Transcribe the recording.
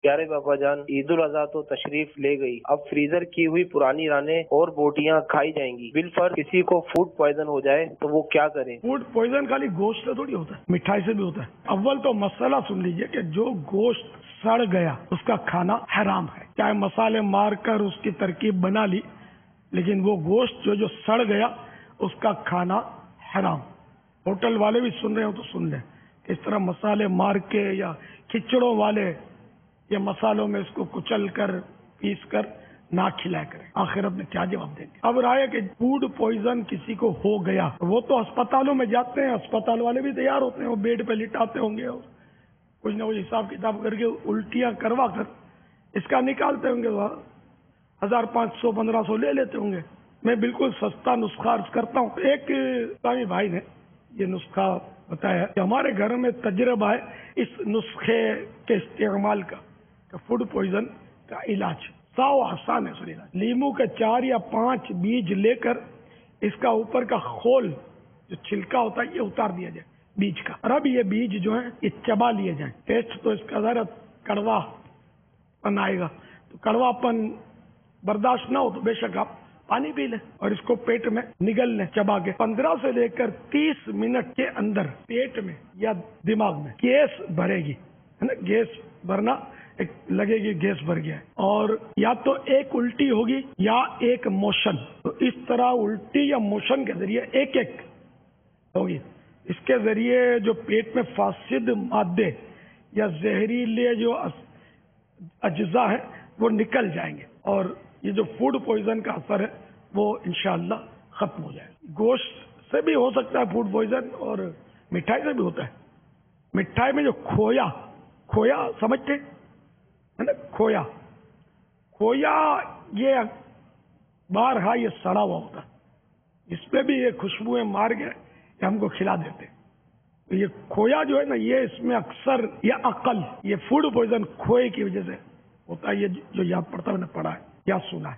प्यारे बाबा जान, ईद उल अजहा तो तशरीफ ले गई, अब फ्रीजर की हुई पुरानी रानें और बोटियां खाई जाएंगी। बिलफर किसी को फूड पॉइजन हो जाए तो वो क्या करे? फूड पॉइजन खाली गोश्त से थोड़ी होता है, मिठाई से भी होता है। अव्वल तो मसला सुन लीजिए कि जो गोश्त सड़ गया उसका खाना हराम है। चाहे मसाले मार कर उसकी तरकीब बना ली, लेकिन वो गोश्त जो सड़ गया उसका खाना हराम। होटल वाले भी सुन रहे हो तो सुन लें, इस तरह मसाले मार के या खिचड़ों वाले या मसालों में इसको कुचल कर पीस कर ना खिलाया करें। आखिरत में क्या जवाब देंगे? अब रहा है कि फूड पॉइजन किसी को हो गया तो वो तो अस्पतालों में जाते हैं, अस्पताल वाले भी तैयार होते हैं, वो बेड पे लिटाते होंगे और कुछ ना कुछ हिसाब किताब करके उल्टियां करवा कर इसका निकालते होंगे, 1500 1500 ले लेते होंगे। मैं बिल्कुल सस्ता नुस्खा अर्ज करता हूँ। एक इस्लामी भाई ने ये नुस्खा बताया कि हमारे घर में तजर्बा है इस नुस्खे के इस्तेमाल का फूड पॉइजन का इलाज साव आसान है। सर इलाज लीमू के 4 या 5 बीज लेकर इसका ऊपर का खोल जो छिलका होता है ये उतार दिया जाए बीज का, और अब ये बीज जो है ये चबा लिए जाए। टेस्ट तो इसका ज़रा कड़वापन आएगा, तो कड़वापन बर्दाश्त ना हो तो बेशक आप पानी पी लें और इसको पेट में निगल लें चबा के। 15 से लेकर 30 मिनट के अंदर पेट में या दिमाग में गैस भरेगी, है ना, गैस भरना, एक लगेगी गैस भर गया है, और या तो एक उल्टी होगी या एक मोशन। तो इस तरह उल्टी या मोशन के जरिए एक एक होगी। इसके जरिए जो पेट में फासिद मादे या जहरीले जो अज्जा है वो निकल जाएंगे और ये जो फूड पॉइजन का असर है वो इंशाअल्लाह खत्म हो जाएगा। गोश्त से भी हो सकता है फूड पॉइजन और मिठाई से भी होता है। मिठाई में जो खोया समझते है ना, खोया ये बारहा ये सड़ा हुआ होता है, इसमें भी ये खुशबुएं मार के हमको खिला देते। तो ये खोया जो है ना, ये इसमें अक्सर या अकल ये फूड पॉइजन खोए की वजह से होता है। ये जो याद पड़ता है मैंने पढ़ा है या सुना है।